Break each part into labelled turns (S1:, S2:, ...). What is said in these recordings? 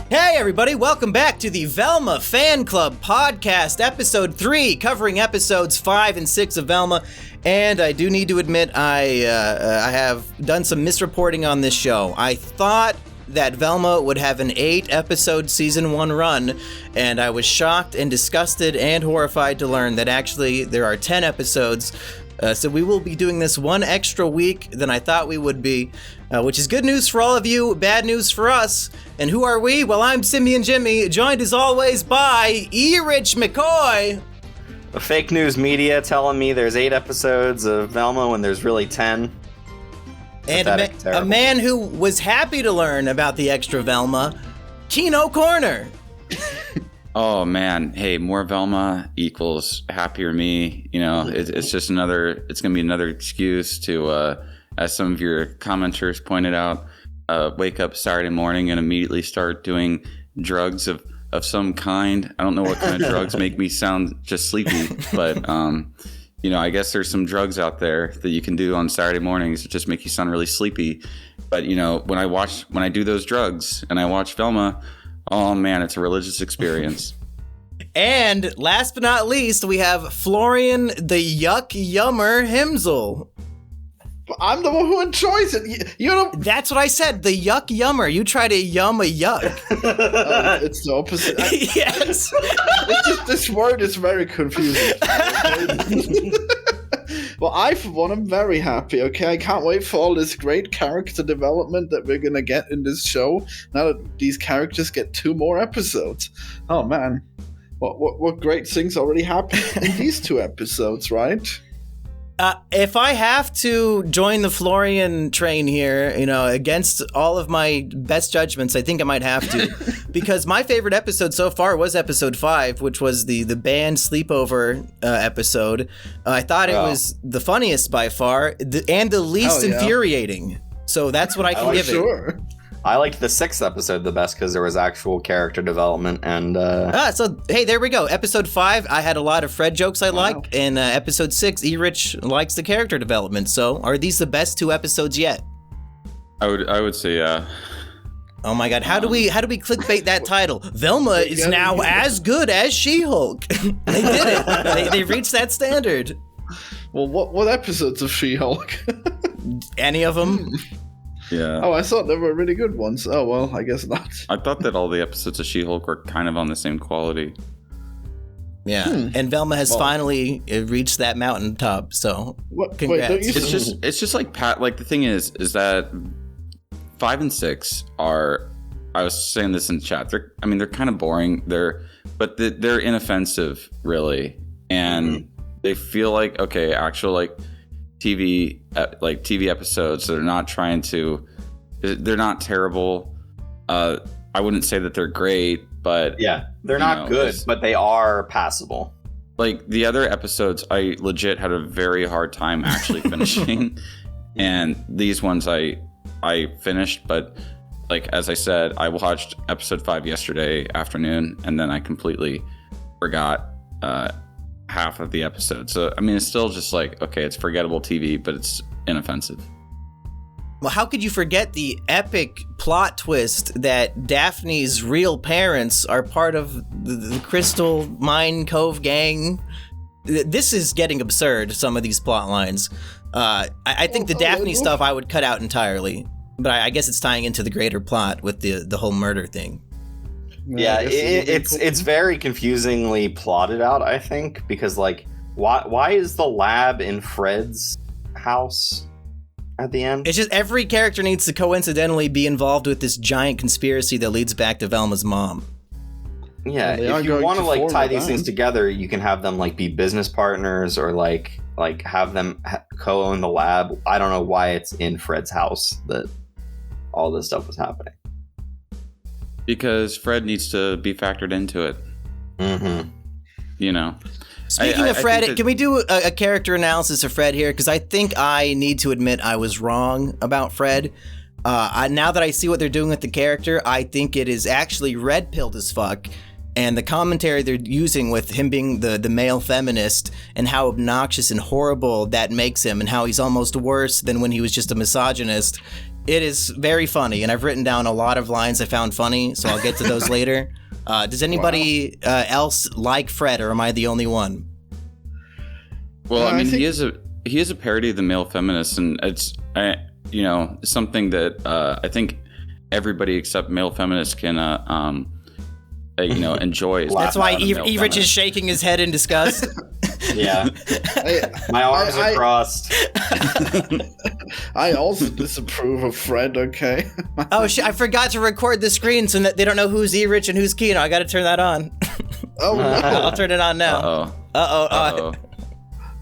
S1: Hey everybody, welcome back to the Velma Fan Club podcast, episode 3, covering episodes 5 and 6 of Velma. And I do need to admit, I have done some misreporting on this show. I thought that Velma would have an 8-episode season 1 run, and I was shocked and disgusted and horrified to learn that actually there are 10 episodes. So we will be doing this one extra week than I thought we would be, which is good news for all of you, bad news for us. And who are we? Well, I'm Simian Jimmy, joined as always by E-Rich McCoy.
S2: The fake news media telling me there's 8 episodes of Velma when there's really 10.
S1: And a man who was happy to learn about the extra Velma, Kino Corner.
S3: Oh man, hey, more Velma equals happier me. You know, it's just it's gonna be another excuse to, as some of your commenters pointed out, wake up Saturday morning and immediately start doing drugs of some kind. I don't know what kind of drugs make me sound just sleepy, but you know, I guess there's some drugs out there that you can do on Saturday mornings that just make you sound really sleepy. But you know, when I do those drugs and I watch Velma, oh man, it's a religious experience.
S1: And last but not least, we have Florian the Yuck Yummer Himsel.
S4: I'm the one who enjoys it. You know.
S1: That's what I said. The Yuck Yummer. You try to yum a yuck.
S4: It's the opposite.
S1: Yes.
S4: It's just, this word is very confusing. Well, I, for one, am very happy, okay? I can't wait for all this great character development that we're gonna get in this show, now that these characters get 2 more episodes. Oh, man. What great things already happened in these 2 episodes, right?
S1: If I have to join the Florian train here, you know, against all of my best judgments, I think I might have to. Because my favorite episode so far was episode 5, which was the band sleepover episode. I thought it was the funniest by far, and the least infuriating. So that's what I can give it.
S2: I liked the 6th episode the best because there was actual character development and
S1: so hey, there we go. Episode 5, I had a lot of Fred jokes I like, and episode 6, E-Rich likes the character development. So are these the best 2 episodes yet?
S3: I would say yeah.
S1: Oh my god, how do we clickbait that title? Velma is now as good as She-Hulk. They did it. They reached that standard.
S4: Well, what episodes of She-Hulk?
S1: Any of them?
S3: Yeah.
S4: Oh, I thought there were really good ones. Oh, well, I guess not.
S3: I thought that all the episodes of She-Hulk were kind of on the same quality.
S1: Yeah, and Velma has finally reached that mountaintop, so congrats.
S4: Wait,
S3: it's just like the thing is that 5 and 6 are, I was saying this in chat, they're kind of boring, but they're inoffensive, really, and they feel like, okay, actual like TV episodes. They're not not terrible. I wouldn't say that they're great, but
S2: yeah, they're not good, but they are passable.
S3: Like the other episodes, I legit had a very hard time actually finishing, and these ones I finished. But like as I said, I watched episode 5 yesterday afternoon, and then I completely forgot half of the episode. So I mean, it's still just like, okay, it's forgettable TV, but it's inoffensive.
S1: Well, how could you forget the epic plot twist that Daphne's real parents are part of the Crystal Mine Cove gang? This is getting absurd, some of these plot lines. I think the Daphne stuff I would cut out entirely, but I guess it's tying into the greater plot with the whole murder thing.
S2: Yeah, it's very confusingly plotted out, I think, because like why is the lab in Fred's house at the end?
S1: It's just every character needs to coincidentally be involved with this giant conspiracy that leads back to Velma's mom.
S2: Yeah, if you want to like tie these things together, you can have them like be business partners or like have them co-own the lab. I don't know why it's in Fred's house that all this stuff was happening.
S3: Because Fred needs to be factored into it.
S2: Mm-hmm.
S3: You know.
S1: Speaking of Fred, can we do a character analysis of Fred here? Because I think I need to admit I was wrong about Fred. Now that I see what they're doing with the character, I think it is actually red-pilled as fuck. And the commentary they're using with him being the male feminist and how obnoxious and horrible that makes him and how he's almost worse than when he was just a misogynist It is very funny, and I've written down a lot of lines I found funny, so I'll get to those later. Does anybody else like Fred, or am I the only one?
S3: Well, I mean, he is a parody of the male feminist, and it's something that I think everybody except male feminists can enjoy.
S1: That's why Erich is shaking his head in disgust.
S2: Yeah, my arms are crossed.
S4: I also disapprove of Fred. Okay.
S1: I forgot to record the screen so that they don't know who's Erich and who's Kino. I got to turn that on.
S4: Oh,
S1: I'll turn it on now.
S3: Uh-oh.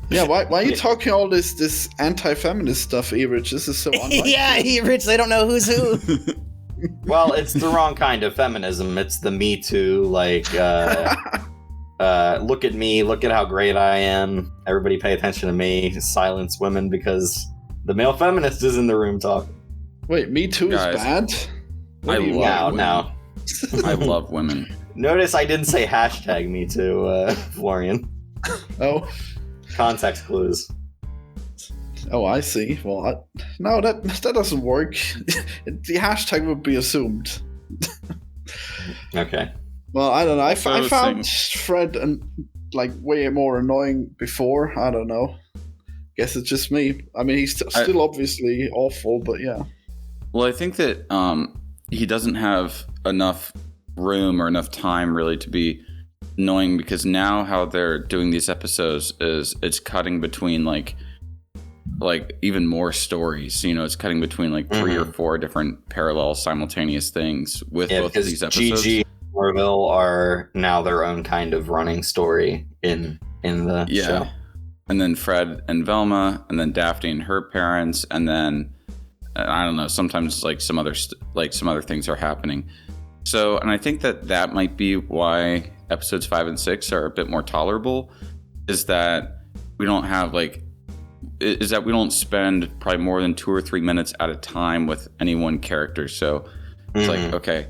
S4: Yeah, why are you talking all this anti-feminist stuff, Erich? This is so unlike
S1: Yeah, Erich, they don't know who's who.
S2: Well, it's the wrong kind of feminism. It's the Me Too, like, look at me, look at how great I am. Everybody pay attention to me. Silence women because the male feminist is in the room talking.
S4: Wait, Me Too is bad?
S3: I love women.
S2: Now.
S3: I love women.
S2: Notice I didn't say hashtag Me Too, Florian.
S4: Oh.
S2: Context clues.
S4: Oh, I see. Well, no, that doesn't work. The hashtag would be assumed.
S2: Okay.
S4: Well, I don't know. I found Fred way more annoying before. I don't know. Guess it's just me. I mean, he's still obviously awful, but yeah.
S3: Well, I think that he doesn't have enough room or enough time really to be annoying, because now how they're doing these episodes is it's cutting between like even more stories. It's cutting between like 3 or 4 different parallel simultaneous things with both of these episodes.
S2: Gigi and Orville are now their own kind of running story in the show.
S3: And then Fred and Velma, and then Daphne and her parents, and then I don't know, sometimes like some other things are happening. So, and I think that might be why episodes 5 and 6 are a bit more tolerable, is that we don't spend probably more than 2 or 3 minutes at a time with any one character. So it's like, okay,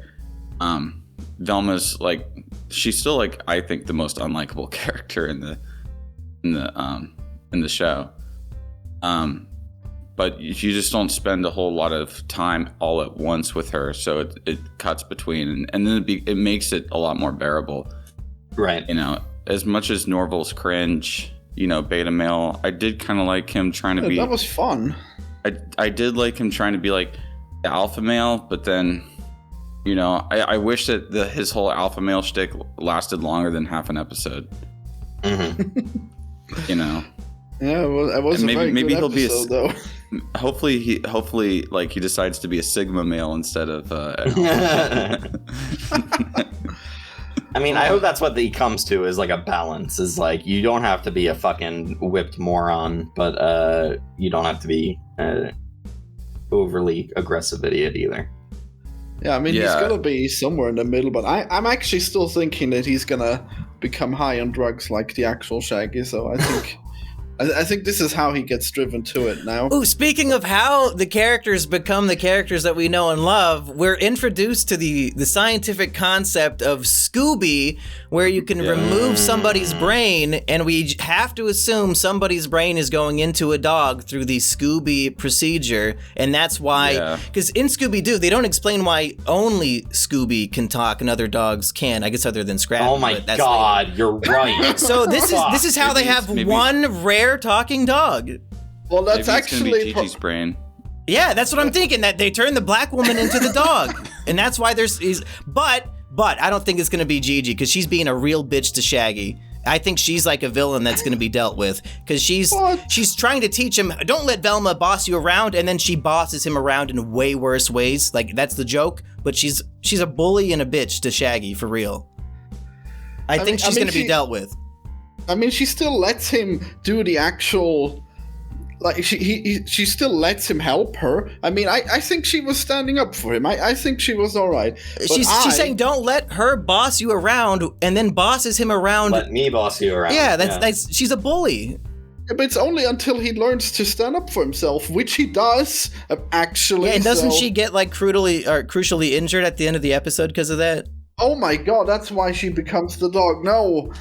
S3: Velma's like, she's still like, I think the most unlikable character in the show. But you just don't spend a whole lot of time all at once with her, so it cuts between, and then it makes it a lot more bearable.
S2: Right.
S3: As much as Norval's cringe, beta male, I did kind of like him trying to be.
S4: That was fun.
S3: I did like him trying to be like the alpha male, but then, I wish that his whole alpha male shtick lasted longer than half an episode.
S4: Yeah, well, it was maybe
S3: he'll
S4: episode,
S3: be
S4: though.
S3: Hopefully he decides to be a sigma male instead of.
S2: I mean, I hope that's what he comes to, is like a balance. Is like, you don't have to be a fucking whipped moron, but you don't have to be overly aggressive idiot either.
S4: Yeah, I mean, he's gonna be somewhere in the middle, but I'm actually still thinking that he's gonna become high on drugs like the actual Shaggy. So I think. I think this is how he gets driven to it now.
S1: Oh, speaking of how the characters become the characters that we know and love, we're introduced to the scientific concept of Scooby, where you can remove somebody's brain, and we have to assume somebody's brain is going into a dog through the Scooby procedure, and that's why, because in Scooby-Doo, they don't explain why only Scooby can talk and other dogs can, I guess other than Scrappy.
S2: Oh my god, you're right.
S1: So this is how they have one rare talking dog.
S4: Well, that's actually
S3: Gigi's brain.
S1: Yeah, that's what I'm thinking. That they turn the black woman into the dog, and that's why But I don't think it's gonna be Gigi, because she's being a real bitch to Shaggy. I think she's like a villain that's gonna be dealt with, because she's trying to teach him, don't let Velma boss you around, and then she bosses him around in way worse ways. Like, that's the joke, but she's a bully and a bitch to Shaggy, for real. I think she's gonna be dealt with.
S4: I mean, she still lets him do the actual, like, she still lets him help her. I mean, I think she was standing up for him. I think she was all right.
S1: She's saying, don't let her boss you around, and then bosses him around.
S2: Let me boss you around.
S1: Yeah, that's she's a bully.
S4: But it's only until he learns to stand up for himself, which he does, actually.
S1: Yeah, and doesn't she get, like, crucially injured at the end of the episode because of that?
S4: Oh my god, that's why she becomes the dog. No.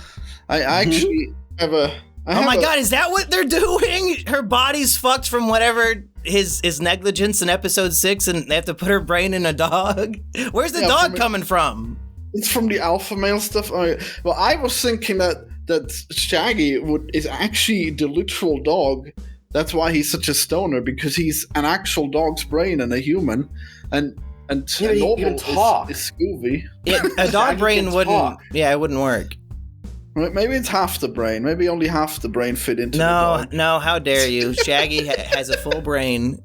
S4: I actually have a...
S1: Oh my god, is that what they're doing? Her body's fucked from whatever his negligence in episode 6 and they have to put her brain in a dog? Where's the dog coming from?
S4: It's from the alpha male stuff. Well, I was thinking that Shaggy is actually the literal dog. That's why he's such a stoner, because he's an actual dog's brain and a human, and normal is Scooby.
S1: A dog brain wouldn't. Yeah, it wouldn't work.
S4: Maybe it's half the brain. Maybe only half the brain fit into the dog.
S1: No, how dare you? Shaggy has a full brain.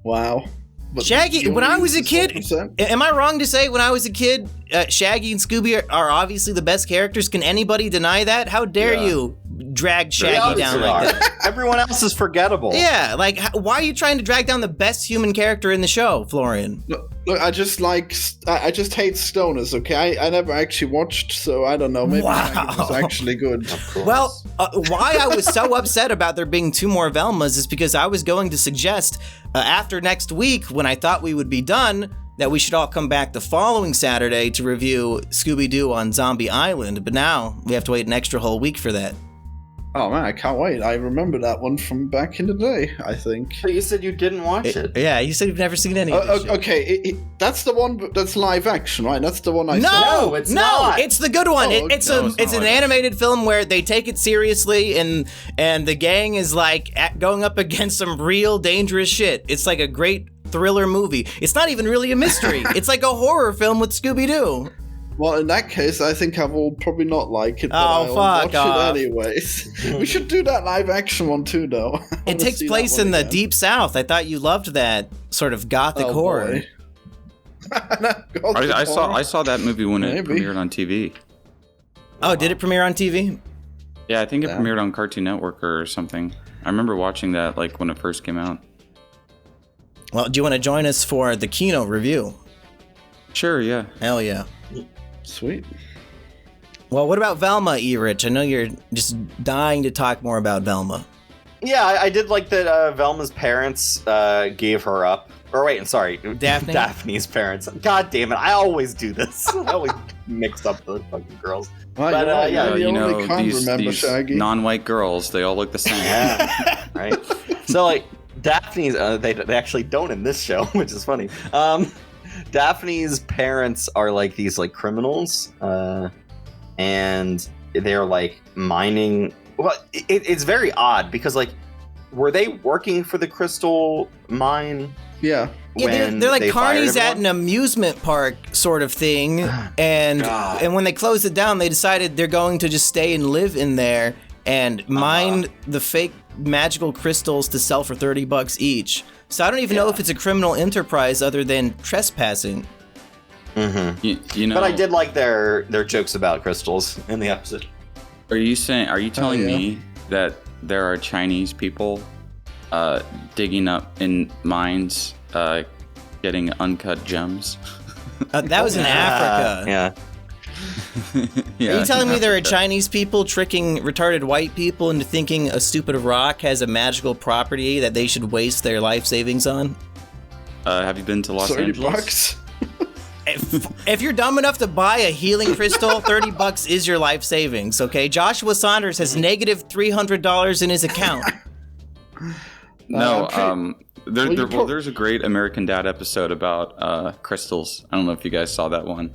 S4: Wow. But
S1: Shaggy, when I was a kid, am I wrong to say when I was a kid, Shaggy and Scooby are obviously the best characters? Can anybody deny that? How dare you drag Shaggy down like that?
S2: Everyone else is forgettable.
S1: Yeah, like, why are you trying to drag down the best human character in the show, Florian?
S4: Look, I just hate stoners, okay? I never actually watched, so I don't know. Maybe it was actually good.
S1: Well, why I was so upset about there being 2 more Velmas is because I was going to suggest after next week, when I thought we would be done, that we should all come back the following Saturday to review Scooby-Doo on Zombie Island. But now we have to wait an extra whole week for that.
S4: Oh man, I can't wait. I remember that one from back in the day, I think.
S2: But you said you didn't watch it.
S1: Yeah, you said you've never seen any of this
S4: okay, that's the one that's live action, right? That's the one I saw.
S2: No, it's not.
S1: It's the good one. It's an animated film where they take it seriously and the gang is like going up against some real dangerous shit. It's like a great thriller movie. It's not even really a mystery. It's like a horror film with Scooby-Doo.
S4: Well, in that case, I think I will probably not like it, but
S1: I'll watch
S4: it anyways. We should do that live action one too, though.
S1: It takes place in the Deep South. I thought you loved that sort of gothic horror.
S3: I saw that movie when it premiered on TV.
S1: Oh, did it premiere on TV?
S3: Yeah, I think it premiered on Cartoon Network or something. I remember watching that like when it first came out.
S1: Well, do you want to join us for the Kino review?
S3: Sure, yeah.
S1: Hell yeah.
S4: Sweet.
S1: Well, what about Velma, E-Rich? I know you're just dying to talk more about Velma.
S2: Yeah, I did like that Velma's parents gave her up. Or wait, I'm sorry.
S1: Daphne?
S2: Daphne's parents. God damn it, I always do this. I always mix up the fucking girls.
S4: But
S3: you know, these non-white girls, they all look the same.
S2: Yeah, right? So, like, Daphne's, they actually don't in this show, which is funny. Daphne's parents are like these like criminals, and they're like mining. Well, it's very odd because like, were they working for the crystal mine?
S4: Yeah.
S1: Yeah, they're like carnies at an amusement park sort of thing, and when they closed it down, they decided they're going to just stay and live in there and mine the fake magical crystals to sell for $30 each. So I don't even know if it's a criminal enterprise other than trespassing.
S2: Mm-hmm.
S3: You know,
S2: but I did like their jokes about crystals in the episode.
S3: Are you telling me that there are Chinese people digging up in mines, getting uncut gems?
S1: That was in Africa.
S2: Yeah.
S1: Are you telling me there are Chinese people tricking retarded white people into thinking a stupid rock has a magical property that they should waste their life savings on?
S3: Have you been to Los Angeles?
S1: If you're dumb enough to buy a healing crystal, $30 is your life savings, okay? Joshua Saunders has negative $300 in his account.
S3: No, there's a great American Dad episode about crystals. I don't know if you guys saw that one.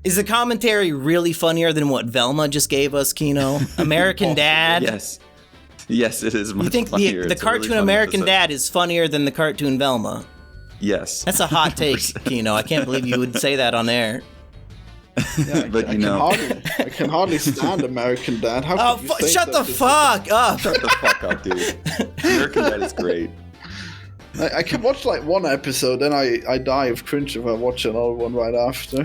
S1: Is the commentary really funnier than what Velma just gave us, Kino? American Dad?
S3: Yes, it is much
S1: You think
S3: funnier.
S1: the cartoon really American Dad is funnier than the cartoon Velma?
S3: Yes.
S1: That's a hot take, Kino. I can't believe you would say that on air.
S4: Yeah,
S3: but
S4: I can hardly stand American Dad. How could you say
S1: shut the fuck up!
S3: Shut the fuck up, dude. American Dad is great.
S4: I can watch like one episode, then I die of cringe if I watch another one right after.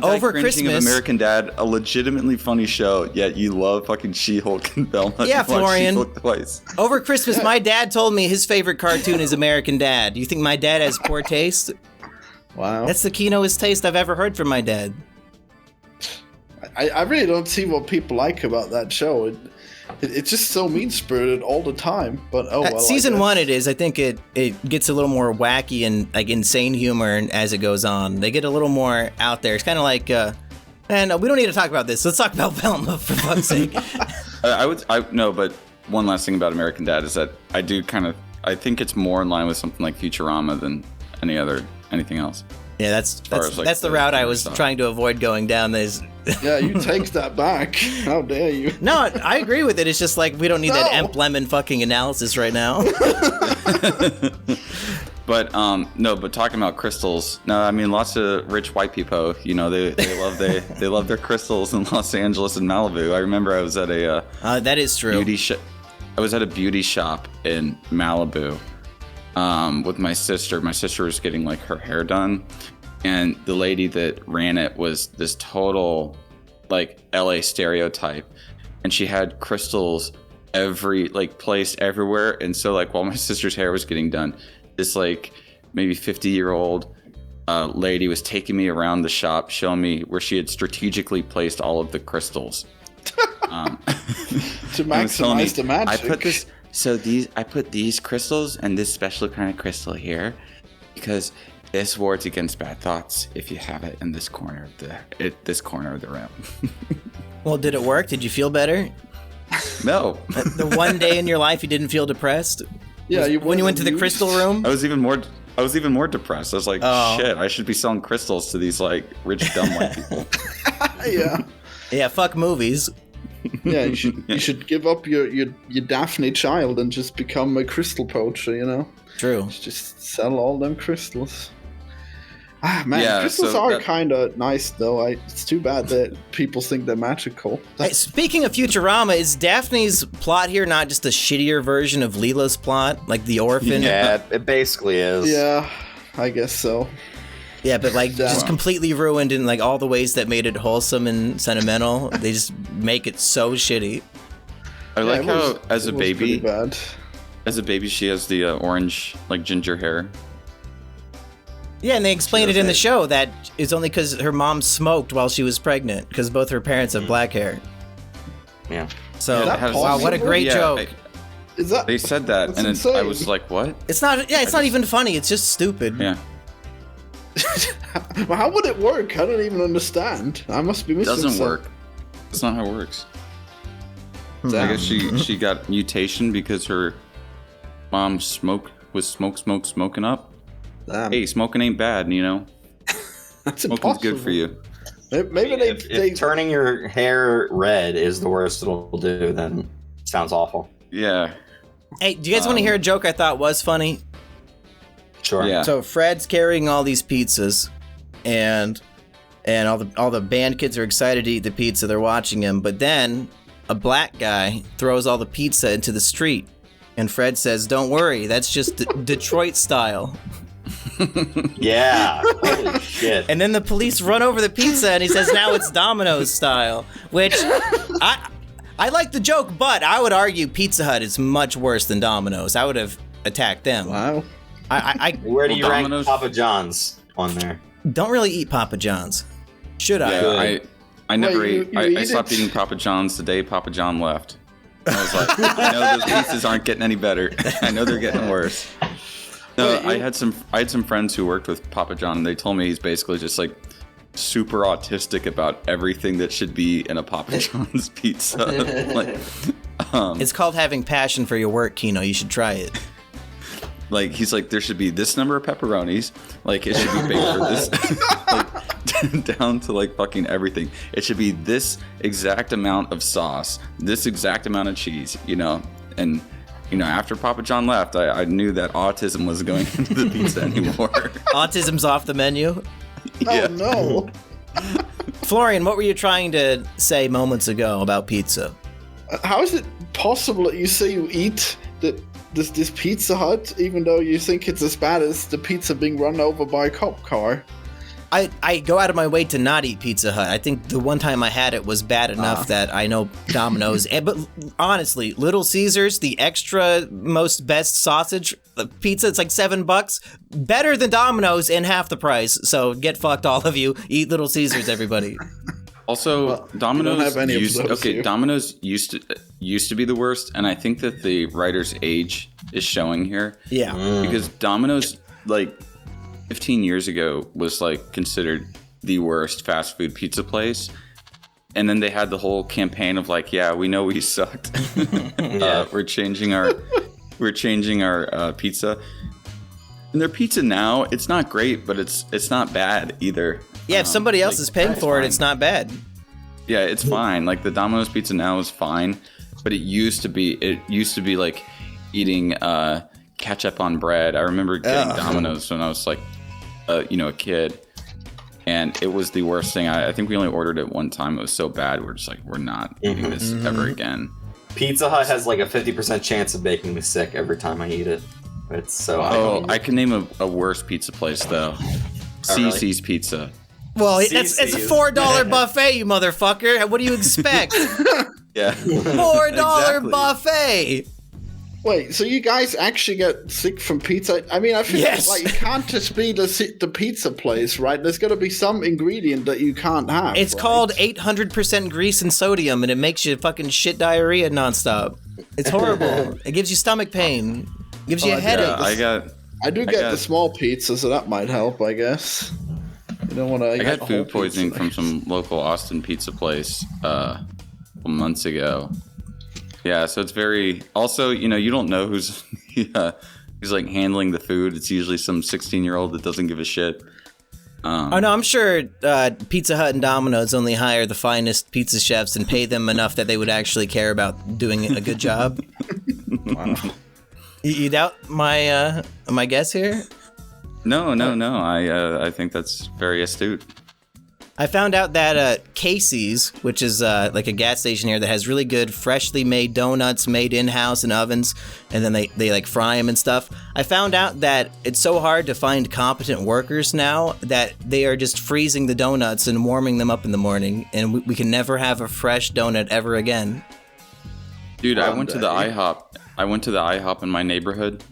S1: Over Christmas,
S3: of American Dad, a legitimately funny show, yet you love fucking She-Hulk and Velma.
S1: Yeah, Florian.
S3: She-Hulk twice.
S1: Over Christmas, my dad told me his favorite cartoon is American Dad. Do you think my dad has poor taste?
S4: Wow.
S1: That's the keenest taste I've ever heard from my dad.
S4: I really don't see what people like about that show. It's just so mean-spirited all the time, but well.
S1: Season 1 it is. I think it gets a little more wacky and like insane humor as it goes on. They get a little more out there. It's kind of like, we don't need to talk about this. Let's talk about Velma, for fuck's sake.
S3: But one last thing about American Dad is that I do kind of I think it's more in line with something like Futurama than anything else.
S1: Yeah, that's the route I was trying to avoid going down.
S4: Yeah, you take that back. How dare you?
S1: No, I agree with it. It's just like we don't need that Emp Lemon fucking analysis right now.
S3: But but talking about crystals, no, I mean lots of rich white people. You know, they love their crystals in Los Angeles and Malibu. I remember I was at a
S1: that is true.
S3: I was at a beauty shop in Malibu with my sister. My sister was getting like her hair done, and the lady that ran it was this total like LA stereotype, and she had crystals placed everywhere. And so like while my sister's hair was getting done, this like maybe 50-year-old lady was taking me around the shop, showing me where she had strategically placed all of the crystals.
S4: To maximize the magic.
S3: I put these crystals and this special kind of crystal here because this wards against bad thoughts if you have it in this corner of the room.
S1: Well, did it work? Did you feel better?
S3: No.
S1: The one day in your life you didn't feel depressed?
S4: Yeah,
S1: when you went to the crystal room?
S3: I was even more depressed. I was like, shit, I should be selling crystals to these like rich dumb white people.
S1: Yeah, fuck movies.
S4: Yeah, you should give up your Daphne child and just become a crystal poacher, you know?
S1: True.
S4: Just sell all them crystals. Ah, man,
S3: yeah,
S4: crystals are kind of nice, though. It's too bad that people think they're magical.
S1: Hey, speaking of Futurama, is Daphne's plot here not just a shittier version of Leela's plot? Like The Orphan?
S2: Yeah, it basically is.
S4: Yeah, I guess so.
S1: Yeah, but like just completely ruined in like all the ways that made it wholesome and sentimental. They just make it so shitty.
S3: I like how as a baby she has the orange like ginger hair.
S1: Yeah, and they explained it in the show that it's only because her mom smoked while she was pregnant because both her parents have black hair.
S2: Yeah.
S1: So wow, what a great joke.
S3: They said that, and I was like, what?
S1: It's not. Yeah, it's not even funny. It's just stupid.
S3: Yeah.
S4: Well, how would it work? I don't even understand. I must be missing
S3: something. It doesn't work. That's not how it works. I guess she got mutation because her mom was smoking up. Damn. Hey, smoking ain't bad, you know.
S4: That's
S3: Smoking's
S4: impossible.
S3: good for you.
S4: Maybe
S2: if turning your hair red is the worst it'll do, then it sounds awful.
S3: Yeah.
S1: Hey, do you guys want to hear a joke I thought was funny?
S2: Sure.
S3: Yeah.
S1: So Fred's carrying all these pizzas, and all the band kids are excited to eat the pizza. They're watching him, but then a black guy throws all the pizza into the street, and Fred says, "Don't worry, that's just Detroit style."
S2: Yeah. Holy shit.
S1: And then the police run over the pizza, and he says, "Now it's Domino's style," which I like the joke, but I would argue Pizza Hut is much worse than Domino's. I would have attacked them.
S4: Wow.
S2: Where do you
S3: Domino's?
S2: rank Papa John's on there?
S1: Don't really eat Papa John's. Should I?
S3: Yeah, I never ate.
S4: You
S3: I stopped eating Papa John's the day Papa John left. I was like, I know those pizzas aren't getting any better. I know they're getting worse. No, I had some friends who worked with Papa John, and they told me he's basically just like super autistic about everything that should be in a Papa John's pizza.
S1: It's called having passion for your work, Kino. You should try it.
S3: Like, he's like, there should be this number of pepperonis. Like, it should be baked for this. Like, down to, like, fucking everything. It should be this exact amount of sauce, this exact amount of cheese, you know? And, you know, after Papa John left, I knew that autism wasn't going into the pizza anymore.
S1: Autism's off the menu?
S3: Yeah.
S4: Oh, no.
S1: Florian, what were you trying to say moments ago about pizza?
S4: How is it possible that you say you eat this Pizza Hut, even though you think it's as bad as the pizza being run over by a cop car?
S1: I go out of my way to not eat Pizza Hut. I think the one time I had it was bad enough that I know Domino's. But honestly, Little Caesars, the extra most best sausage pizza, it's like $7. Better than Domino's and half the price. So get fucked, all of you. Eat Little Caesars, everybody.
S3: Also, Domino's Domino's used to be the worst, and I think that the writer's age is showing here.
S1: Yeah.
S3: Because Domino's, like, 15 years ago was, like, considered the worst fast food pizza place. And then they had the whole campaign of, like, yeah, we know we sucked. We're changing our we're changing our pizza. And their pizza now, it's not great, but it's not bad either.
S1: Yeah, if somebody else is paying for it, it's not bad.
S3: Yeah, it's fine. Like the Domino's pizza now is fine, but it used to be like eating ketchup on bread. I remember getting Domino's when I was like, a kid, and it was the worst thing. I think we only ordered it one time. It was so bad. We're just like, we're not eating this ever again.
S2: Pizza Hut has like a 50% chance of making me sick every time I eat it. It's so.
S3: I can name a worse pizza place though. Cece's Pizza.
S1: Well, it's a $4 buffet, you motherfucker. What do you expect?
S3: Yeah.
S1: $4 buffet.
S4: Wait, so you guys actually get sick from pizza? I mean, I feel like it can't just be the pizza place, right? There's got to be some ingredient that you can't have.
S1: It's called 800% grease and sodium, and it makes you fucking shit diarrhea nonstop. It's horrible. It gives you stomach pain. Gives you a headache.
S4: I do get the small pizza, so that might help, I guess. You don't want to.
S3: I got food poisoning from some local Austin pizza place a couple months ago. Yeah, so it's very. Also, you don't know who's like handling the food. It's usually some 16-year-old that doesn't give a shit.
S1: No, I'm sure Pizza Hut and Domino's only hire the finest pizza chefs and pay them enough that they would actually care about doing a good job.
S4: Wow.
S1: You doubt my guess here?
S3: No. I think that's very astute.
S1: I found out that Casey's, which is like a gas station here that has really good freshly made donuts made in-house in ovens, and then they like fry them and stuff. I found out that it's so hard to find competent workers now that they are just freezing the donuts and warming them up in the morning, and we can never have a fresh donut ever again.
S3: Dude, I went to the IHOP in my neighborhood,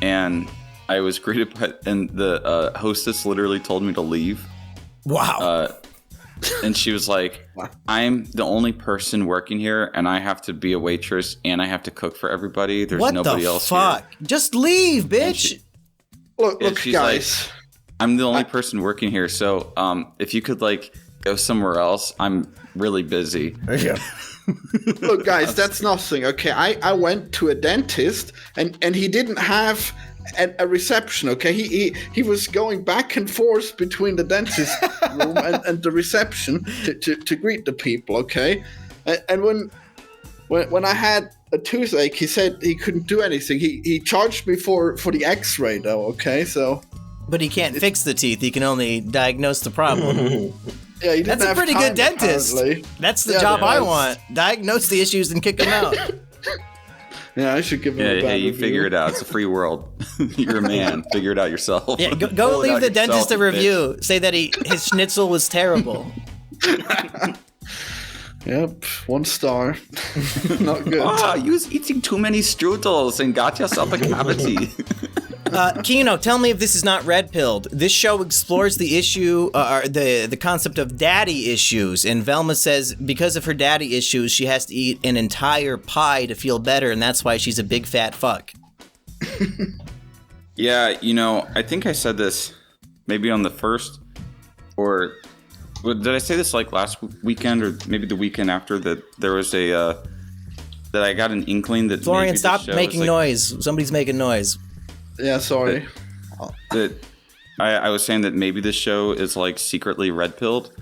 S3: and I was greeted by, and the hostess literally told me to leave.
S1: Wow.
S3: And she was like, I'm the only person working here, and I have to be a waitress, and I have to cook for everybody. There's nobody else here. What the fuck?
S1: Just leave, bitch.
S4: Look, guys.
S3: Like, I'm the only person working here, so if you could, like, go somewhere else, I'm really busy.
S1: Yeah.
S4: Look, guys, that's nothing, okay? I went to a dentist, and he didn't have a reception, okay? He was going back and forth between the dentist room and the reception to greet the people, okay? And when I had a toothache, he said he couldn't do anything. He charged me for the X-ray, though, okay? So,
S1: but he can't fix the teeth. He can only diagnose the problem.
S4: Yeah,
S1: that's a pretty good dentist.
S4: Apparently.
S1: That's the job I want. Diagnose the issues and kick them out.
S4: Yeah, I should give him a bad
S3: you
S4: review.
S3: figure it out. It's a free world. You're a man. Figure it out yourself.
S1: Yeah, go leave the dentist a review. Say that his schnitzel was terrible.
S4: Yep, 1 star. Not good.
S3: You was eating too many strudels and got yourself a cavity.
S1: Kino, tell me if this is not red-pilled. This show explores the issue, the concept of daddy issues, and Velma says because of her daddy issues, she has to eat an entire pie to feel better, and that's why she's a big fat fuck.
S3: Yeah, I think I said this maybe on the first, or did I say this like last weekend, or maybe the weekend after, that there was that I got an inkling that
S1: Florian, stop making noise. Somebody's making noise.
S4: Yeah, sorry.
S3: That I was saying that maybe this show is like secretly red-pilled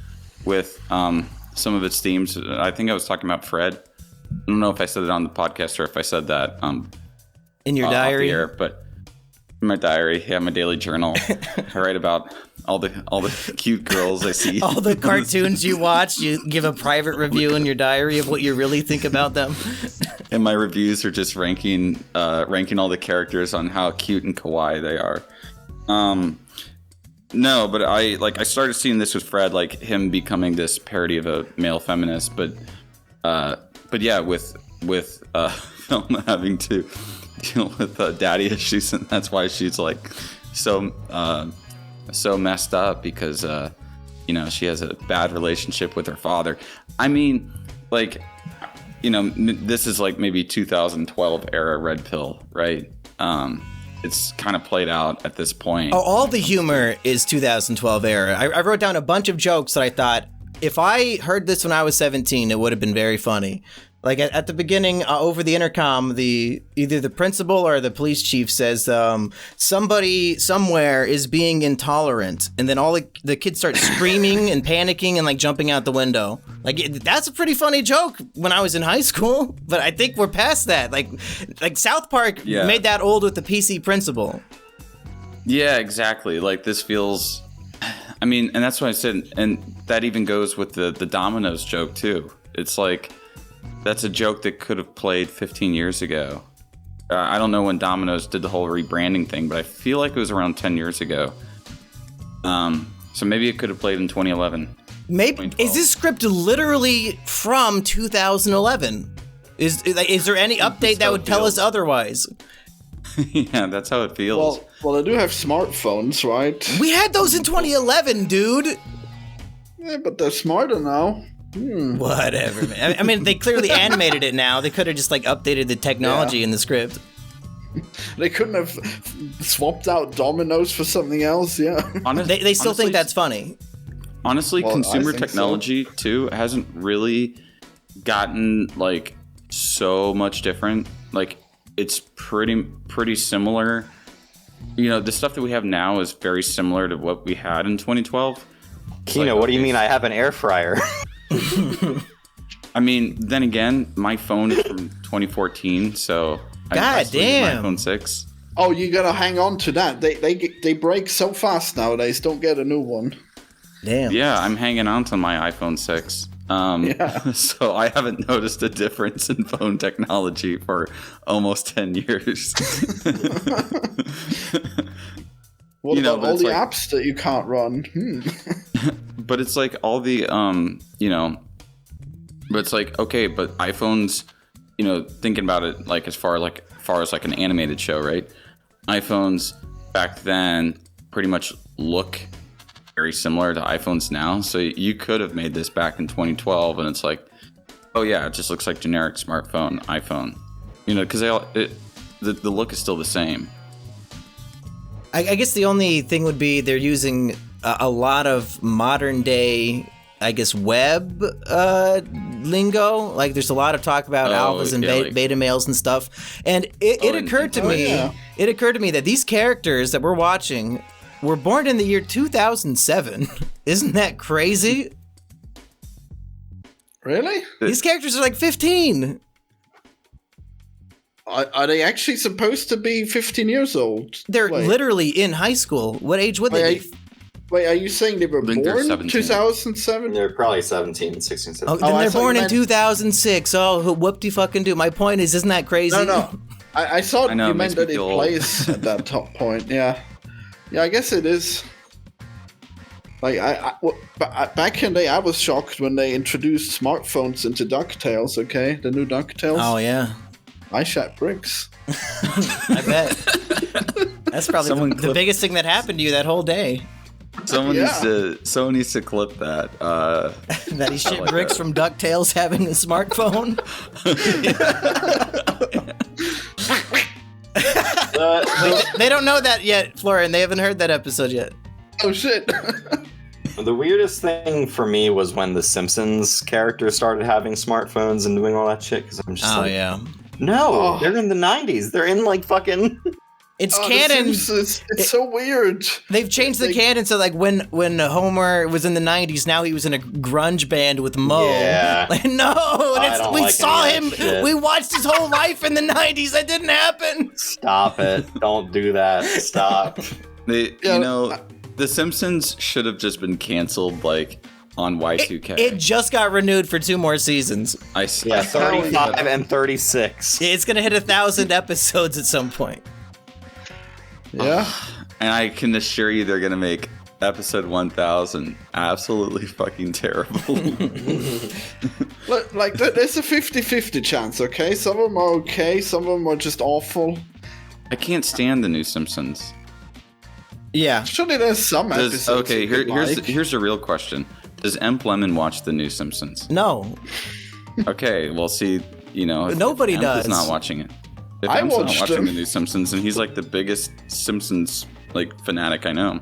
S3: with some of its themes. I think I was talking about Fred. I don't know if I said it on the podcast or if I said that
S1: in your diary.
S3: Air, but in my diary, my daily journal, I write about all the cute girls I see.
S1: All the cartoons you watch, you give a private review in your diary of what you really think about them.
S3: And my reviews are just ranking all the characters on how cute and kawaii they are. No, but I started seeing this with Fred, like him becoming this parody of a male feminist, but yeah, with Velma having to deal with daddy issues, and that's why she's like so messed up, because she has a bad relationship with her father. I mean, like, this is like maybe 2012 era red pill, right? It's kind of played out at this point.
S1: Oh, all the humor is 2012 era. I wrote down a bunch of jokes that I thought if I heard this when I was 17, it would have been very funny. Like at the beginning, over the intercom, either the principal or the police chief says, somebody somewhere is being intolerant. And then all the kids start screaming and panicking and like jumping out the window. Like that's a pretty funny joke when I was in high school. But I think we're past that. Like South Park made that old with the PC principal.
S3: Yeah, exactly. Like this feels, I mean, and that's what I said. And that even goes with the Domino's joke too. It's like, that's a joke that could have played 15 years ago. I don't know when Domino's did the whole rebranding thing, but I feel like it was around 10 years ago. So maybe it could have played in 2011.
S1: Maybe is this script literally from 2011? Is there any update that would tell us otherwise?
S3: Yeah, that's how it feels.
S4: Well, they do have smartphones, right?
S1: We had those in 2011, dude.
S4: Yeah, but they're smarter now.
S1: Whatever, man. I mean, they clearly animated it now. They could have just like updated the technology in the script.
S4: They couldn't have swapped out Domino's for something else, yeah.
S1: They still think that's funny.
S3: Honestly, consumer technology too hasn't really gotten like so much different. Like it's pretty similar. You know, the stuff that we have now is very similar to what we had in 2012.
S2: Kino, what do you mean I have an air fryer?
S3: I mean, then again, my phone is from 2014, so I still use my iPhone 6.
S4: Oh, you gotta hang on to that. They break so fast nowadays. Don't get a new one.
S1: Damn.
S3: Yeah, I'm hanging on to my iPhone 6. So I haven't noticed a difference in phone technology for almost 10 years.
S4: What about all the apps that you can't run?
S3: But it's like all the, but it's like, okay, but iPhones, thinking about it, like as far as like an animated show, right? iPhones back then pretty much look very similar to iPhones now. So you could have made this back in 2012 and it's like, oh yeah, it just looks like generic smartphone, iPhone, because the look is still the same.
S1: I guess the only thing would be they're using a lot of modern day, I guess, web lingo. Like there's a lot of talk about alphas and beta males and stuff. And it occurred to me that these characters that we're watching were born in the year 2007. Isn't that crazy?
S4: Really?
S1: These characters are like 15.
S4: Are they actually supposed to be 15 years old?
S1: They're literally in high school. What age would they be?
S4: Wait, are you saying they were born in 2007?
S2: They're probably 17, 16, 17.
S1: Oh, then they're born in 2006. Oh, whoop-de-fucking-do. My point is, isn't that crazy?
S4: No. I thought you meant that it plays at that top point. Yeah. Yeah, I guess it is. Like, back in the day, I was shocked when they introduced smartphones into DuckTales, okay? The new DuckTales.
S1: Oh, yeah.
S4: I shot bricks.
S1: I bet. That's probably the biggest thing that happened to you that whole day.
S3: Someone needs to clip that.
S1: That he shit bricks from DuckTales having a smartphone. They don't know that yet, Florian. They haven't heard that episode yet.
S4: Oh, shit.
S2: The weirdest thing for me was when the Simpsons characters started having smartphones and doing all that shit, because I'm just no, they're in the 90s. They're in like fucking...
S1: It's canon.
S4: It's so weird.
S1: They've changed the canon so like when Homer was in the 90s, now he was in a grunge band with Moe.
S2: Yeah.
S1: Like, no, we saw him. Shit. We watched his whole life in the 90s. That didn't happen.
S2: Stop it. Don't do that. Stop.
S3: The Simpsons should have just been canceled like on Y2K.
S1: It just got renewed for 2 more seasons.
S2: 35 and 36.
S1: It's going to hit 1,000 episodes at some point.
S4: Yeah.
S3: And I can assure you they're going to make episode 1000 absolutely fucking terrible.
S4: Look, like, there's a 50-50 chance, okay? Some of them are okay, some of them are just awful.
S3: I can't stand the new Simpsons.
S1: Yeah.
S4: Surely there's some episodes.
S3: Okay, here's a real question. Does M. Lemon watch the new Simpsons?
S1: No.
S3: Okay, well, see,
S1: nobody does.
S3: He's not watching it. If
S4: I
S3: M's not
S4: watched
S3: watching
S4: them.
S3: the new Simpsons, and he's like the biggest Simpsons like fanatic I know.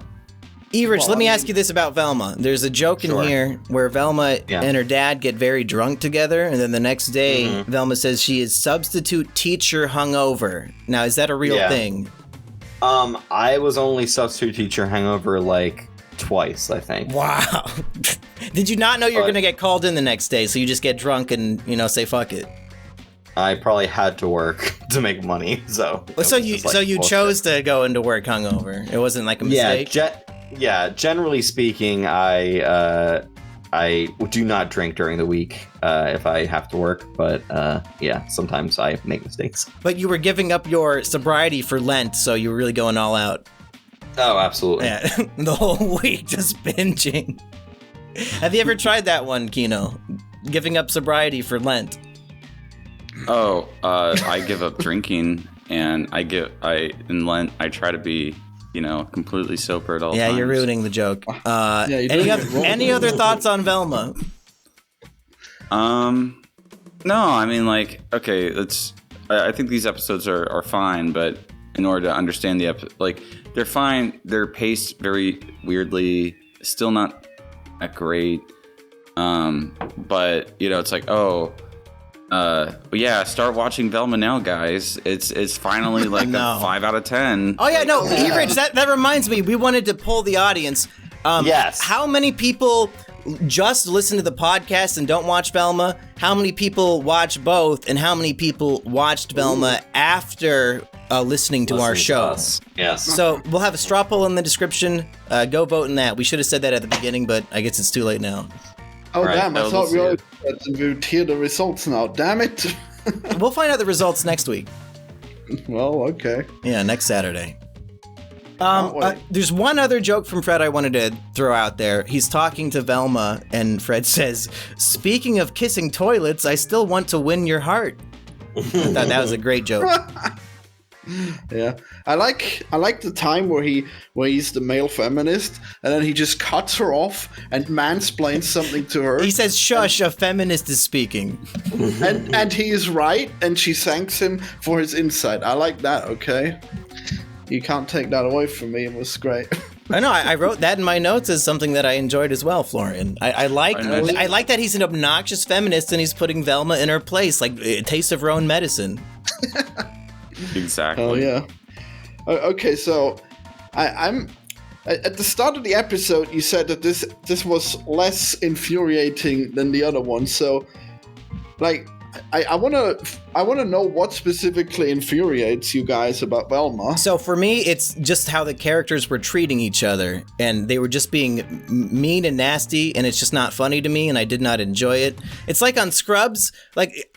S1: Everich, let me ask you this about Velma. There's a joke in here where Velma and her dad get very drunk together, and then the next day, Velma says she is substitute teacher hungover. Now, is that a real thing?
S2: I was only substitute teacher hangover like twice, I think.
S1: Wow. Did you not know you were going to get called in the next day, so you just get drunk and, say fuck it?
S2: I probably had to work to make money, so...
S1: So you chose to go into work hungover. It wasn't like a mistake?
S2: Generally speaking, I do not drink during the week if I have to work, but sometimes I make mistakes.
S1: But you were giving up your sobriety for Lent, so you were really going all out.
S2: Oh, absolutely.
S1: Yeah, the whole week just binging. Have you ever tried that one, Kino? Giving up sobriety for Lent?
S3: Oh, I give up drinking, and in Lent I try to be, completely sober at all times.
S1: Yeah, you're ruining the joke. Any other thoughts on Velma?
S3: No, I mean, okay, I think these episodes are fine, but in order to understand the episode, they're fine. They're paced very weirdly. Still not that great. But it's start watching Velma now, guys. It's finally a 5 out of 10.
S1: Oh yeah, Everich, that reminds me. We wanted to poll the audience.
S2: Yes.
S1: How many people just listen to the podcast and don't watch Velma? How many people watch both? And how many people watched Velma after listening to our show?
S2: Yes.
S1: So we'll have a straw poll in the description. Go vote in that. We should have said that at the beginning, but I guess it's too late now.
S4: Oh, right, damn, I thought we already would hear the results now. Damn it.
S1: We'll find out the results next week.
S4: Well, okay.
S1: Yeah, next Saturday. There's one other joke from Fred I wanted to throw out there. He's talking to Velma, and Fred says, "Speaking of kissing toilets, I still want to win your heart." I thought that was a great joke.
S4: Yeah, I like the time where he's the male feminist, and then he just cuts her off and mansplains something to her.
S1: He says, "Shush, a feminist is speaking,"
S4: and he is right, and she thanks him for his insight. I like that. Okay, you can't take that away from me. It was great.
S1: I know. I wrote that in my notes as something that I enjoyed as well, Florian. I like that he's an obnoxious feminist and he's putting Velma in her place, like a taste of her own medicine.
S3: Exactly.
S4: Oh yeah. Okay, so I'm at the start of the episode. You said that this was less infuriating than the other one. So, I wanna know what specifically infuriates you guys about Velma.
S1: So for me, it's just how the characters were treating each other, and they were just being mean and nasty, and it's just not funny to me, and I did not enjoy it. It's like on Scrubs.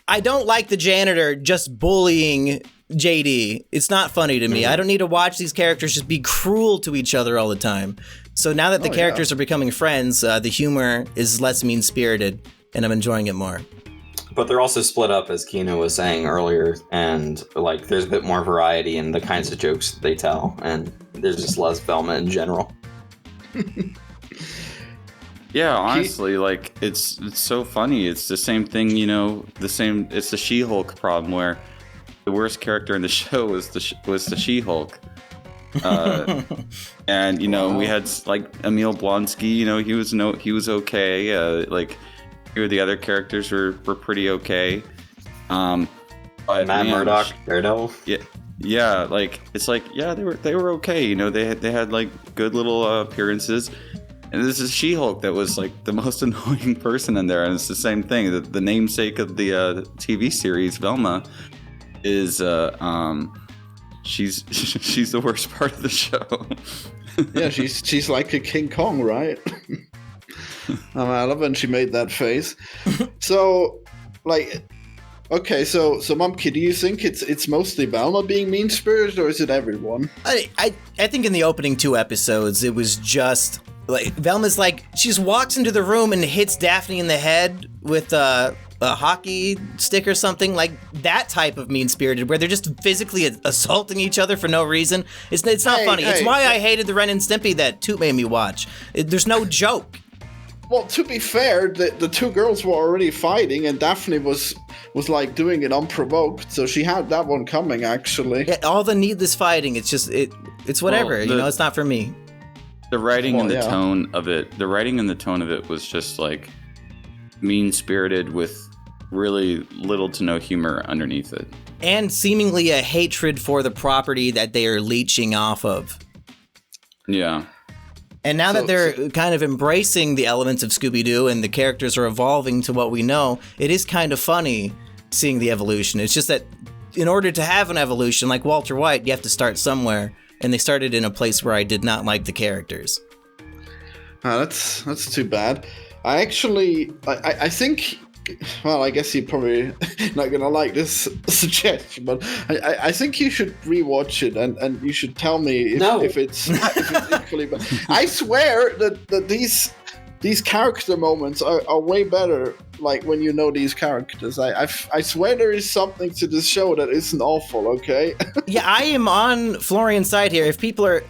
S1: I don't like the janitor just bullying JD. It's not funny to me. I don't need to watch these characters just be cruel to each other all the time. So now that the characters are becoming friends, the humor is less mean-spirited, and I'm enjoying it more.
S2: But they're also split up, as Kino was saying earlier, and there's a bit more variety in the kinds of jokes they tell, and there's just less Velma in general.
S3: Yeah, honestly, it's so funny. It's the same thing, it's the She-Hulk problem where the worst character in the show was the She-Hulk. And we had Emil Blonsky, he was okay. Here the other characters were pretty okay. But
S2: Matt Murdock, Daredevil.
S3: Yeah, they were okay. They had good little appearances. And this is She-Hulk that was the most annoying person in there, and it's the same thing. The namesake of the TV series, Velma, is she's the worst part of the show.
S4: Yeah, she's like a King Kong, right? I love when she made that face. So, okay, so Mumkey, do you think it's mostly Velma being mean-spirited, or is it everyone?
S1: I think in the opening 2 episodes, it was just Velma's she just walks into the room and hits Daphne in the head with a hockey stick or something, that type of mean-spirited, where they're just physically assaulting each other for no reason. It's not funny. It's why I hated the Ren and Stimpy that Toot made me watch. There's no joke.
S4: Well, to be fair, the 2 girls were already fighting, and Daphne was doing it unprovoked, so she had that one coming, actually.
S1: Yeah, all the needless fighting, it's just it's whatever. It's not for me.
S3: The writing and the tone of it was just like mean-spirited with really little to no humor underneath it.
S1: And seemingly a hatred for the property that they are leeching off of.
S3: Yeah.
S1: And now that they're kind of embracing the elements of Scooby-Doo and the characters are evolving to what we know, it is kind of funny seeing the evolution. It's just that in order to have an evolution, like Walter White, you have to start somewhere. And they started in a place where I did not like the characters.
S4: That's too bad. I think, well, I guess you're probably not going to like this suggestion, but I think you should rewatch it and you should tell me if it's equally bad. I swear that these character moments are way better, like when you know these characters. I swear there is something to this show that isn't awful, okay?
S1: Yeah, I am on Florian's side here. If people are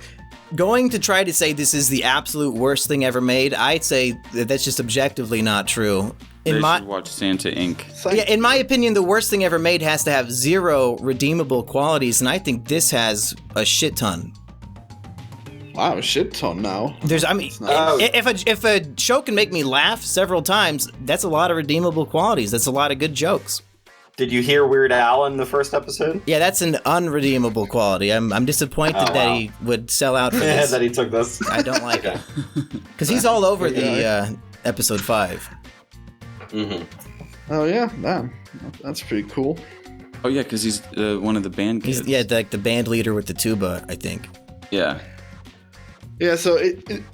S1: going to try to say this is the absolute worst thing ever made, I'd say that's just objectively not true.
S3: They should watch Santa Inc.
S1: Yeah, in my opinion, the worst thing ever made has to have 0 redeemable qualities, and I think this has a shit ton.
S4: Wow, a shit ton now.
S1: If a show can make me laugh several times, that's a lot of redeemable qualities. That's a lot of good jokes.
S2: Did you hear Weird Al in the first episode?
S1: Yeah, that's an unredeemable quality. I'm disappointed that he would sell out for this.
S2: That he took this.
S1: I don't like it. Because he's all over the episode 5.
S2: Mm-hmm.
S4: Oh, yeah, man. That's pretty cool.
S3: Oh, yeah, because he's one of the band kids.
S1: He's like the band leader with the tuba, I think.
S3: Yeah.
S4: Yeah, so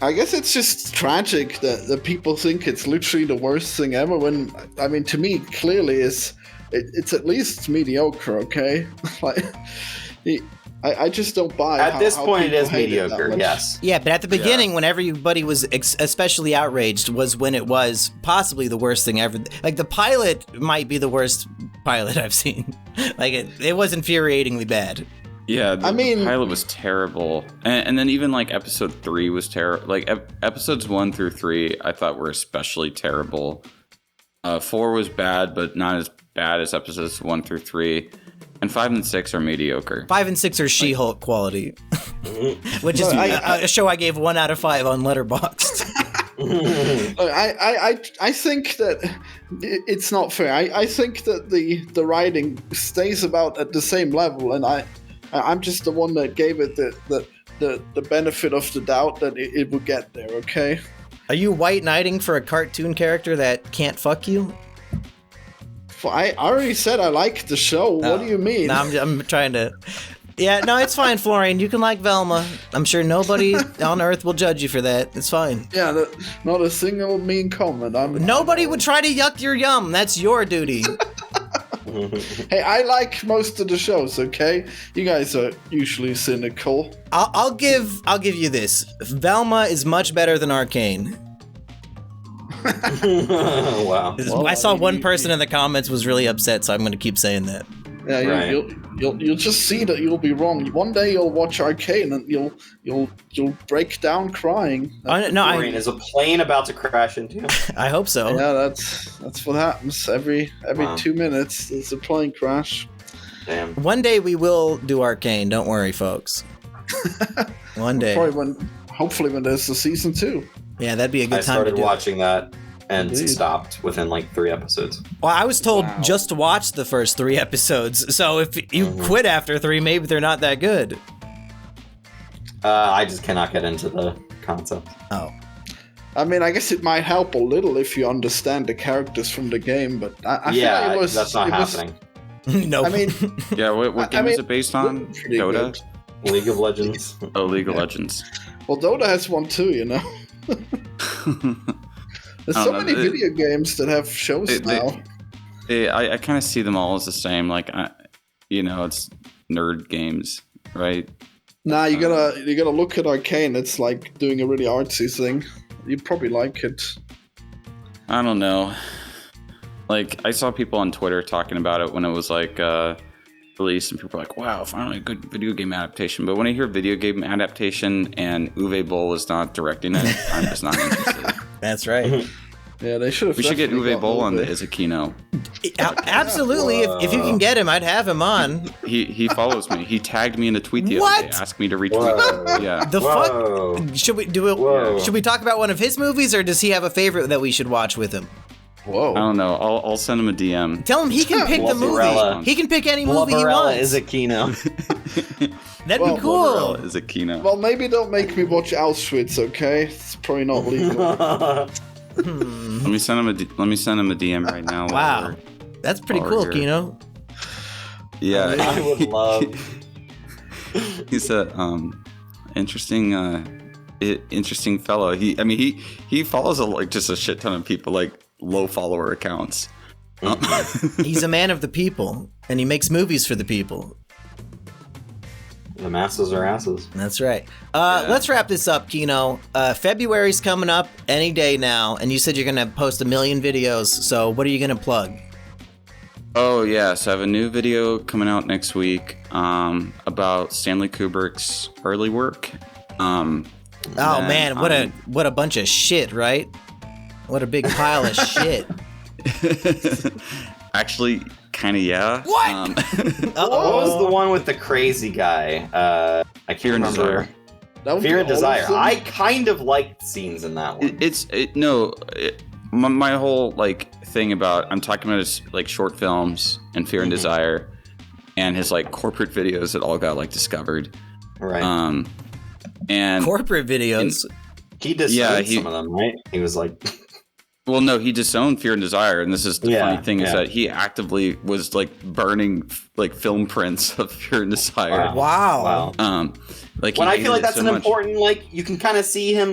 S4: I guess it's just tragic that people think it's literally the worst thing ever when, I mean, to me, clearly it's at least mediocre, okay? Like, I just don't buy
S2: At this point, it is mediocre, yes.
S1: Yeah, but at the beginning, when everybody was especially outraged, was when it was possibly the worst thing ever. Like, the pilot might be the worst pilot I've seen. Like, it was infuriatingly bad.
S3: Yeah, the pilot was terrible. And then even, like, episode 3 was terrible. Like, episodes 1 through 3, I thought were especially terrible. 4 was bad, but not as bad as episodes 1 through 3. And 5 and 6 are mediocre. 5 and 6 are She-Hulk quality. Which is a show I gave 1 out of 5 on Letterboxd.
S4: I think that it's not fair. I think that the writing stays about at the same level, and I'm just the one that gave it the benefit of the doubt that it would get there, okay?
S1: Are you white knighting for a cartoon character that can't fuck you?
S4: Well, I already said I like the show. What do you mean?
S1: No, I'm trying to... Yeah, no, it's fine, Florian. You can like Velma. I'm sure nobody on Earth will judge you for that. It's fine.
S4: Yeah, not a single mean comment.
S1: Nobody would try to yuck your yum. That's your duty.
S4: Hey, I like most of the shows, okay? You guys are usually cynical.
S1: I'll give you this. Velma is much better than Arcane.
S2: Wow.
S4: Well,
S1: I saw one person in the comments was really upset, so I'm going to keep saying that.
S4: Yeah, you'll just see that you'll be wrong. One day you'll watch Arcane and you'll break down crying.
S2: Is a plane about to crash into you?
S1: I hope so.
S4: Yeah, that's what happens every 2 minutes. There's a plane crash.
S2: Damn.
S1: One day we will do Arcane. Don't worry, folks. One day.
S4: Hopefully when there's the season 2.
S1: Yeah, that'd be a good time to do it.
S2: I started watching that and stopped within like 3 episodes.
S1: Well, I was told just to watch the first 3 episodes. So if you quit after 3, maybe they're not that good.
S2: I just cannot get into the concept.
S1: Oh.
S4: I mean, I guess it might help a little if you understand the characters from the game, but I feel like
S2: that's not happening.
S1: No.
S4: I mean...
S3: Yeah, what game is it based on? Dota?
S2: Good. League of Legends.
S3: Oh, League of Legends.
S4: Well, Dota has one too, you know? There's so many video games that have shows now.
S3: I kind of see them all as the same. Like, it's nerd games, right?
S4: Nah, you gotta look at Arcane. It's like doing a really artsy thing. You'd probably like it.
S3: I don't know. Like, I saw people on Twitter talking about it when it was like released, and people were like, "Wow, finally a good video game adaptation." But when I hear video game adaptation and Uwe Boll is not directing it, I'm just not interested.
S1: That's right.
S4: Yeah, they should have.
S3: We should get Uwe Boll on the Kino.
S1: Absolutely. If you can get him, I'd have him on.
S3: He follows me. He tagged me in a tweet the other day, asked me to retweet. Yeah.
S1: The fuck? Should we talk about one of his movies, or does he have a favorite that we should watch with him?
S4: Whoa.
S3: I don't know. I'll send him a DM.
S1: Tell him he can pick the movie. He can pick any movie he wants.
S2: Is a Kino.
S1: That'd be cool.
S3: Is a Kino.
S4: Well, maybe don't make me watch Auschwitz, okay? It's probably not legal.
S3: Let me send him a DM right now.
S1: Wow, that's pretty cool, Kino.
S3: Yeah,
S2: I would love.
S3: He's a interesting fellow. He follows just a shit ton of people, like low follower accounts.
S1: He's a man of the people, and he makes movies for the people.
S2: The masses are asses.
S1: That's right. Let's wrap this up, Kino. February's coming up any day now, and you said you're going to post 1 million videos, so what are you going to plug?
S3: Oh, yeah, so I have a new video coming out next week about Stanley Kubrick's early work.
S1: Man, what a bunch of shit, right? What a big pile of shit.
S3: Actually, kind of, yeah.
S1: What?
S2: What was the one with the crazy guy? I can't remember. Fear and Desire. I kind of liked scenes in that one.
S3: My whole thing about I'm talking about his short films and Fear and Desire, and his corporate videos that all got discovered.
S2: Right.
S3: And
S1: corporate videos.
S2: He disowned some of them, right? He was like.
S3: Well, no, he disowned Fear and Desire, and this is the funny thing is that he actively was burning film prints of Fear and Desire.
S1: Wow.
S2: When I feel like that's important, you can kind of see him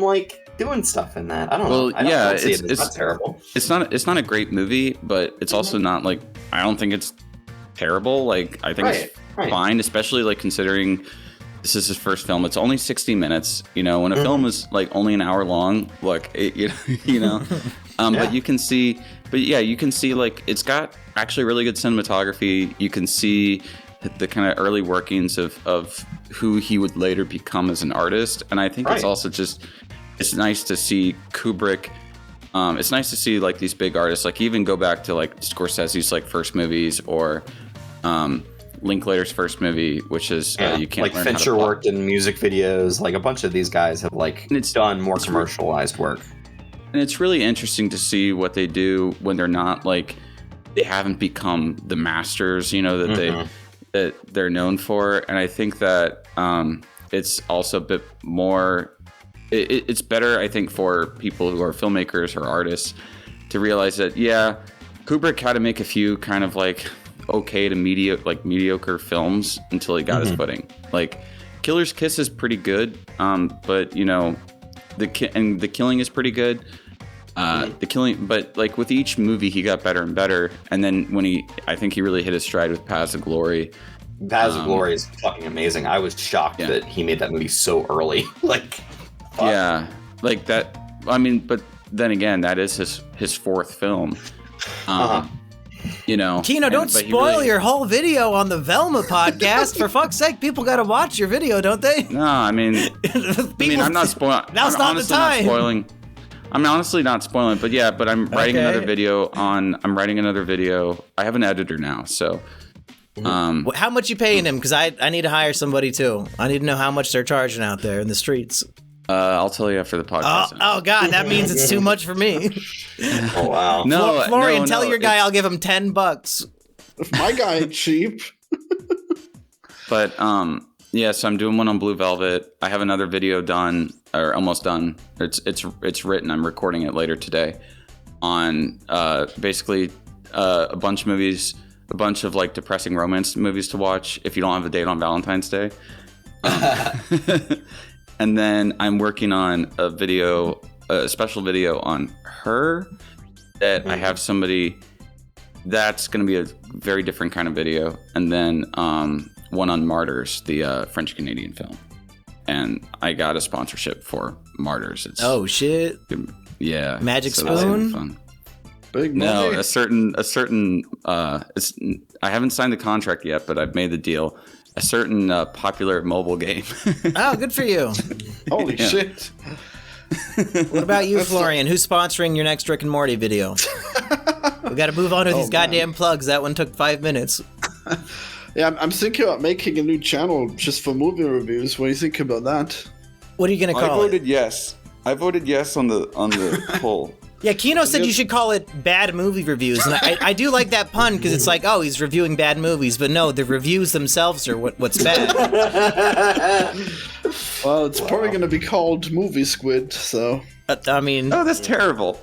S2: doing stuff in that. I don't know. I don't see it's not terrible.
S3: It's not a great movie, but it's also not I don't think it's terrible. I think it's fine, especially considering this is his first film. It's only 60 minutes. When a film is only an hour long, But you can see, it's got actually really good cinematography. You can see the kind of early workings of who he would later become as an artist. And I think it's also it's nice to see Kubrick. It's nice to see these big artists, even go back to Scorsese's first movies, or Linklater's first movie, which is You Can't Learn
S2: Fincher worked in music videos. A bunch of these guys have done more commercialized work.
S3: And it's really interesting to see what they do when they're not they haven't become the masters, that they're known for. And I think that it's also a bit more. It's better, I think, for people who are filmmakers or artists to realize that Kubrick had to make a few kind of okay to mediocre films until he got his footing. Killer's Kiss is pretty good, but the Killing is pretty good. The Killing, but with each movie he got better and better, and then I think he really hit his stride with Paths of Glory.
S2: Paths of Glory is fucking amazing. I was shocked that he made that movie so early.
S3: Yeah, that. I mean, but then again, that is his fourth film.
S1: Kino, don't spoil your whole video on the Velma podcast. For fuck's sake, people got to watch your video, don't they?
S3: No, I'm not spoiling.
S1: Now's not the time.
S3: Not spoiling. I'm honestly not spoiling, but I'm writing another video I'm writing another video. I have an editor now, so.
S1: How much you paying him? Because I need to hire somebody too. I need to know how much they're charging out there in the streets.
S3: I'll tell you after the podcast.
S1: Oh God, that means it's too much for me.
S2: Oh wow.
S3: No,
S1: Florian, tell your guy I'll give him $10.
S4: If my guy ain't cheap.
S3: But so I'm doing one on Blue Velvet. I have another video done, or almost done. It's written. I'm recording it later today on basically a bunch of movies, a bunch of depressing romance movies to watch if you don't have a date on Valentine's Day. And then I'm working on a special video on her that I have somebody that's going to be a very different kind of video. And then one on Martyrs, the French-Canadian film. And I got a sponsorship for Martyrs.
S1: Oh, shit.
S3: Yeah.
S1: Magic Spoon?
S3: Fun.
S4: Big money.
S3: No, a certain I haven't signed the contract yet, but I've made the deal. A certain popular mobile game.
S1: Oh, good for you.
S4: Holy shit.
S1: What about you, Florian? Who's sponsoring your next Rick and Morty video? We got to move on with these goddamn plugs. That one took 5 minutes.
S4: Yeah, I'm thinking about making a new channel just for movie reviews. What do you think about that?
S1: What are you going to call it?
S3: I voted yes. I voted yes on the poll.
S1: Yeah, Kino said you should call it Bad Movie Reviews, and I do like that pun because it's like, oh, he's reviewing bad movies, but no, the reviews themselves are what's bad.
S4: Well, it's probably going to be called Movie Squid, so...
S1: I mean...
S3: Oh, that's terrible.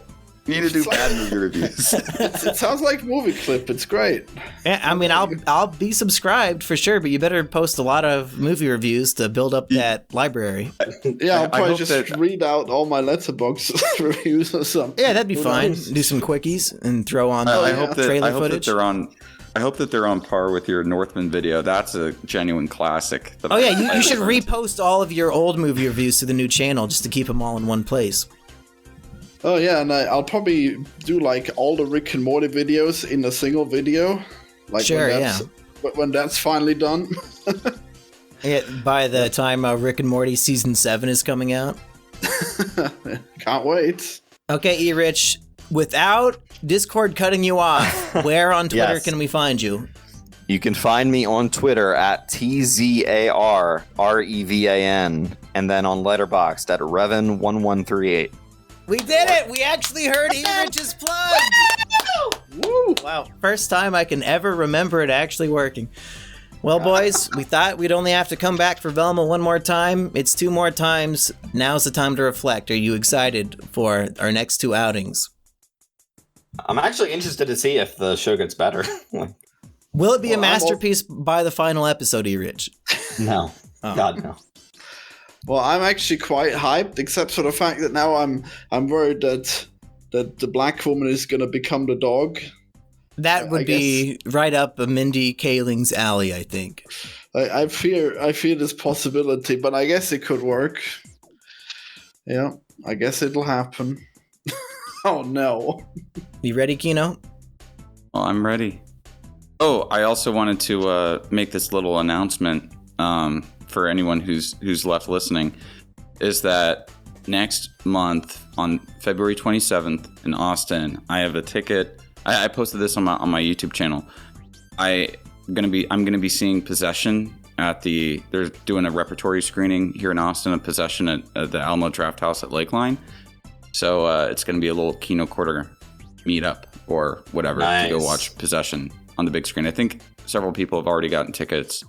S3: You need to do bad movie reviews.
S4: It sounds like Movie Clip. It's great.
S1: Yeah, I mean, I'll be subscribed for sure, but you better post a lot of movie reviews to build up that library.
S4: Yeah, I'll probably just read out all my Letterboxd reviews or something.
S1: Yeah, that'd be fine. Do some quickies and throw on trailer footage.
S3: I hope that they're on par with your Northman video. That's a genuine classic.
S1: Oh yeah, you should repost all of your old movie reviews to the new channel just to keep them all in one place.
S4: Oh yeah, and I'll probably do like all the Rick and Morty videos in a single video. Like when that's finally done.
S1: Yeah, by the time Rick and Morty season 7 is coming out.
S4: Can't wait.
S1: Okay, E-Rich, without Discord cutting you off, where on Twitter can we find you?
S2: You can find me on Twitter at TZARREVAN, and then on Letterboxd at Revan1138.
S1: We did it! We actually heard E-Rich's plug! Woo! Wow, first time I can ever remember it actually working. Well, boys, we thought we'd only have to come back for Velma one more time. It's 2 more times. Now's the time to reflect. Are you excited for our next 2 outings?
S2: I'm actually interested to see if the show gets better.
S1: Will it be a masterpiece by the final episode, E-Rich?
S2: No. Oh. God, no.
S4: Well, I'm actually quite hyped, except for the fact that now I'm worried that the black woman is going to become the dog.
S1: That would be right up a Mindy Kaling's alley, I think.
S4: I fear this possibility, but I guess it could work. Yeah, I guess it'll happen. Oh no!
S1: You ready, Kino?
S3: Well, I'm ready. Oh, I also wanted to make this little announcement. For anyone who's left listening, is that next month on February 27th in Austin, I have a ticket. I posted this on my YouTube channel. I'm gonna be seeing Possession they're doing a repertory screening here in Austin of Possession at the Alamo Draft House at Lakeline. So it's gonna be a little Kino Corner meetup or whatever to go watch Possession on the big screen. I think several people have already gotten tickets.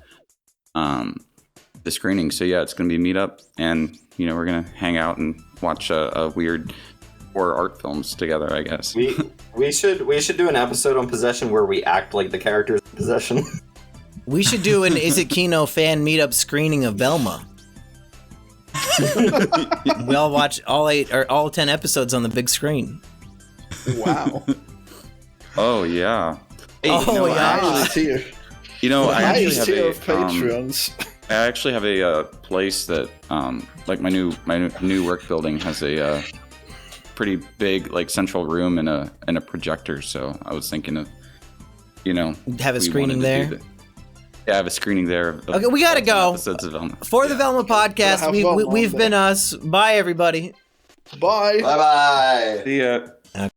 S3: The screening, so yeah, it's gonna be a meetup, and we're gonna hang out and watch a weird horror art films together, I guess.
S2: We should do an episode on Possession where we act like the characters in Possession.
S1: We should do an Is It Kino fan meetup screening of Velma. We all watch all 8 or all 10 episodes on the big screen.
S4: Wow.
S3: Oh yeah.
S1: Hey,
S4: I
S3: actually have a place that like my new work building has a pretty big like central room and a projector, so I was thinking of
S1: have a screening there.
S3: Yeah, I have a screening there.
S1: Okay, we gotta go. For the Velma podcast, we've been us. Bye, everybody.
S4: Bye.
S2: Bye-bye.
S3: See ya.